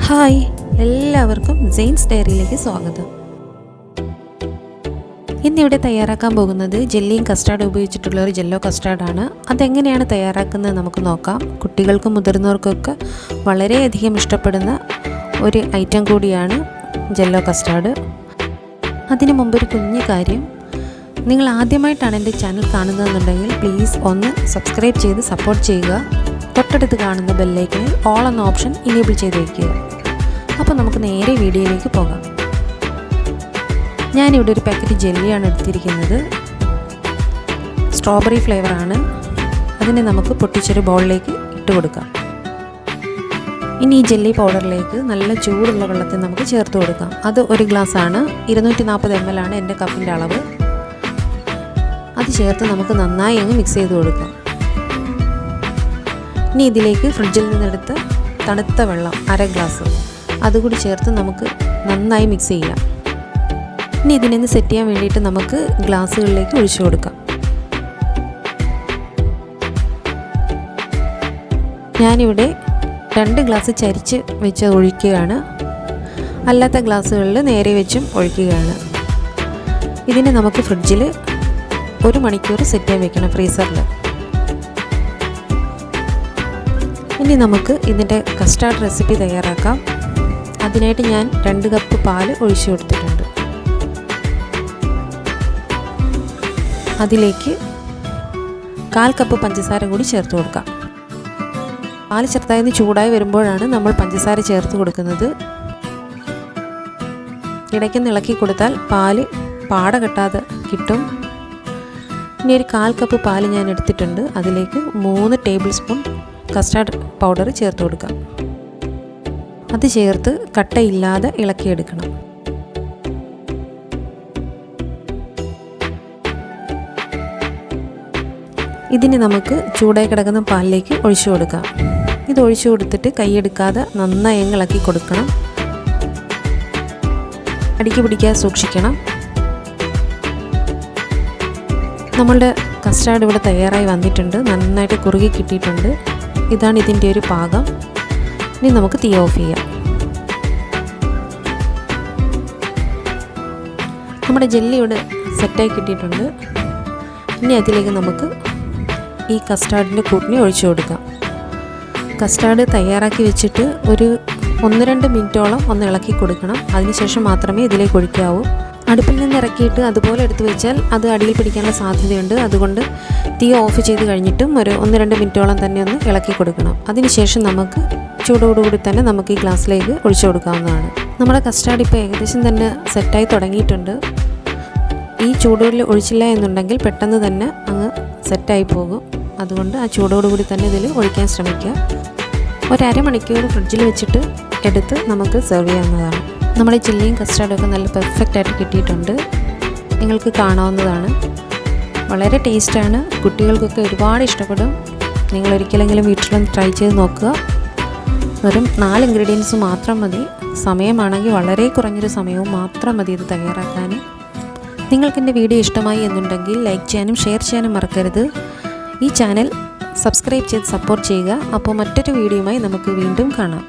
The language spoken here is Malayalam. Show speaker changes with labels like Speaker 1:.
Speaker 1: ഹായ്, എല്ലാവർക്കും സെയിൻസ് ഡയറിയിലേക്ക് സ്വാഗതം. ഇന്നിവിടെ തയ്യാറാക്കാൻ പോകുന്നത് ജെല്ലിയും കസ്റ്റാർഡ് ഉപയോഗിച്ചിട്ടുള്ള ഒരു ജെല്ലോ കസ്റ്റാർഡാണ്. അതെങ്ങനെയാണ് തയ്യാറാക്കുന്നത് നമുക്ക് നോക്കാം. കുട്ടികൾക്കും മുതിർന്നവർക്കൊക്കെ വളരെയധികം ഇഷ്ടപ്പെടുന്ന ഒരു ഐറ്റം കൂടിയാണ് ജെല്ലോ കസ്റ്റാർഡ്. അതിനു മുമ്പൊരു കുഞ്ഞു കാര്യം, നിങ്ങൾ ആദ്യമായിട്ടാണ് എൻ്റെ ചാനൽ കാണുന്നതെന്നുണ്ടെങ്കിൽ പ്ലീസ് ഒന്ന് സബ്സ്ക്രൈബ് ചെയ്ത് സപ്പോർട്ട് ചെയ്യുക. തൊട്ടടുത്ത് കാണുന്ന ബെല്ലൈക്കണിൽ ഓൾ എന്ന ഓപ്ഷൻ ഇനേബിൾ ചെയ്ത് വയ്ക്കുക. അപ്പോൾ നമുക്ക് നേരെ വീഡിയോയിലേക്ക് പോകാം. ഞാനിവിടെ ഒരു പാക്കറ്റ് ജെല്ലിയാണ് എടുത്തിരിക്കുന്നത്. സ്ട്രോബെറി ഫ്ലേവറാണ്. അതിനെ നമുക്ക് പൊട്ടിച്ചൊരു ബൗളിലേക്ക് ഇട്ട് കൊടുക്കാം. ഇനി ഈ ജെല്ലി പൗഡറിലേക്ക് നല്ല ചൂടുള്ള വെള്ളത്തിൽ നമുക്ക് ചേർത്ത് കൊടുക്കാം. അത് ഒരു ഗ്ലാസ്സാണ്. 240 ml ആണ് എൻ്റെ കപ്പിൻ്റെ അളവ്. അത് ചേർത്ത് നമുക്ക് നന്നായി അങ്ങ് മിക്സ് ചെയ്ത് കൊടുക്കാം. ഇനി ഇതിലേക്ക് ഫ്രിഡ്ജിൽ നിന്നെടുത്ത തണുത്ത വെള്ളം 1/2 ഗ്ലാസ് അതുകൂടി ചേർത്ത് നമുക്ക് നന്നായി മിക്സ് ചെയ്യാം. ഇനി ഇതിനൊന്ന് സെറ്റ് ചെയ്യാൻ വേണ്ടിയിട്ട് നമുക്ക് ഗ്ലാസ്സുകളിലേക്ക് ഒഴിച്ചു കൊടുക്കാം. ഞാനിവിടെ 2 ഗ്ലാസ് ചരിച്ച് വെച്ച് ഒഴിക്കുകയാണ്. അല്ലാത്ത ഗ്ലാസ്സുകളിൽ നേരെ വെച്ചും ഒഴിക്കുകയാണ്. ഇതിനെ നമുക്ക് ഫ്രിഡ്ജിൽ 1 മണിക്കൂർ സെറ്റ് ചെയ്യാൻ വെക്കണം, ഫ്രീസറിൽ. ഇനി നമുക്ക് ഇതിൻ്റെ കസ്റ്റാർഡ് റെസിപ്പി തയ്യാറാക്കാം. അതിനായിട്ട് ഞാൻ 2 കപ്പ് പാൽ ഒഴിച്ചു കൊടുത്തിട്ടുണ്ട്. അതിലേക്ക് 1/4 കപ്പ് പഞ്ചസാര കൂടി ചേർത്ത് കൊടുക്കാം. പാൽ ചെറുതായി ചൂടായി വരുമ്പോഴാണ് നമ്മൾ പഞ്ചസാര ചേർത്ത് കൊടുക്കുന്നത്. ഇടയ്ക്ക് ഇളക്കി കൊടുത്താൽ പാൽ പാട കെട്ടാതെ കിട്ടും. ഇനി ഒരു 1/4 കപ്പ് പാൽ ഞാൻ എടുത്തിട്ടുണ്ട്. അതിലേക്ക് 3 ടേബിൾ സ്പൂൺ കസ്റ്റാർഡ് പൗഡർ ചേർത്ത് കൊടുക്കാം. അത് ചേർത്ത് കട്ടയില്ലാതെ ഇളക്കിയെടുക്കണം. ഇതിന് നമുക്ക് ചൂടായി കിടക്കുന്ന പാലിലേക്ക് ഒഴിച്ചു കൊടുക്കാം. ഇത് ഒഴിച്ചു കൊടുത്തിട്ട് കൈയെടുക്കാതെ നന്നായി ഇളക്കി കൊടുക്കണം. അടിക്ക് പിടിക്കാതെ സൂക്ഷിക്കണം. നമ്മളുടെ കസ്റ്റാർഡ് ഇവിടെ തയ്യാറായി വന്നിട്ടുണ്ട്. നന്നായിട്ട് കുറുകി കിട്ടിയിട്ടുണ്ട്. ഇതാണ് ഇതിൻ്റെ ഒരു പാകം. ഇനി നമുക്ക് തീ ഓഫ് ചെയ്യാം. നമ്മുടെ ജെല്ലി ഇവിടെ സെറ്റായി കിട്ടിയിട്ടുണ്ട്. ഇനി അതിലേക്ക് നമുക്ക് ഈ കസ്റ്റാർഡിൻ്റെ കൂട്ടിനെ ഒഴിച്ചു കൊടുക്കാം. കസ്റ്റാർഡ് തയ്യാറാക്കി വെച്ചിട്ട് ഒരു 1-2 മിനിറ്റോളം ഒന്ന് ഇളക്കി കൊടുക്കണം. അതിനുശേഷം മാത്രമേ ഇതിലേക്ക് ഒഴിക്കാവൂ. അടുപ്പിൽ നിന്ന് ഇറക്കിയിട്ട് അതുപോലെ എടുത്ത് വെച്ചാൽ അത് അടിയിൽ പിടിക്കാനുള്ള സാധ്യതയുണ്ട്. അതുകൊണ്ട് തീ ഓഫ് ചെയ്ത് കഴിഞ്ഞിട്ടും ഒരു 1-2 മിനിറ്റോളം തന്നെ ഒന്ന് ഇളക്കി കൊടുക്കണം. അതിനുശേഷം നമുക്ക് ചൂടോടുകൂടി തന്നെ നമുക്ക് ഈ ഗ്ലാസ്സിലേക്ക് ഒഴിച്ചു കൊടുക്കാവുന്നതാണ്. നമ്മുടെ കസ്റ്റാർഡ് ഇപ്പോൾ ഏകദേശം തന്നെ സെറ്റായി തുടങ്ങിയിട്ടുണ്ട്. ഈ ചൂടോടിൽ ഒഴിച്ചില്ല എന്നുണ്ടെങ്കിൽ പെട്ടെന്ന് തന്നെ അങ്ങ് സെറ്റായി പോകും. അതുകൊണ്ട് ആ ചൂടോടുകൂടി തന്നെ ഇതിൽ ഒഴിക്കാൻ ശ്രമിക്കുക. ഒരു 1/2 മണിക്കൂർ ഫ്രിഡ്ജിൽ വെച്ചിട്ട് എടുത്ത് നമുക്ക് സെർവ് ചെയ്യാവുന്നതാണ്. നമ്മുടെ ജെല്ലിയും കസ്റ്റാർഡൊക്കെ നല്ല പെർഫെക്റ്റായിട്ട് കിട്ടിയിട്ടുണ്ട്. നിങ്ങൾക്ക് കാണാവുന്നതാണ്. വളരെ ടേസ്റ്റാണ്. കുട്ടികൾക്കൊക്കെ ഒരുപാട് ഇഷ്ടപ്പെടും. നിങ്ങൾ ഒരിക്കലെങ്കിലും വീട്ടിലൊന്ന് ട്രൈ ചെയ്ത് നോക്കുക. വെറും 4 ഇൻഗ്രീഡിയൻസ് മാത്രം മതി. സമയമാണെങ്കിൽ വളരെ കുറഞ്ഞൊരു സമയവും മാത്രം മതി ഇത് തയ്യാറാക്കാൻ. നിങ്ങൾക്കെൻ്റെ വീഡിയോ ഇഷ്ടമായി എന്നുണ്ടെങ്കിൽ ലൈക്ക് ചെയ്യാനും ഷെയർ ചെയ്യാനും മറക്കരുത്. ഈ ചാനൽ സബ്സ്ക്രൈബ് ചെയ്ത് സപ്പോർട്ട് ചെയ്യുക. അപ്പോൾ മറ്റൊരു വീഡിയോയുമായി നമുക്ക് വീണ്ടും കാണാം.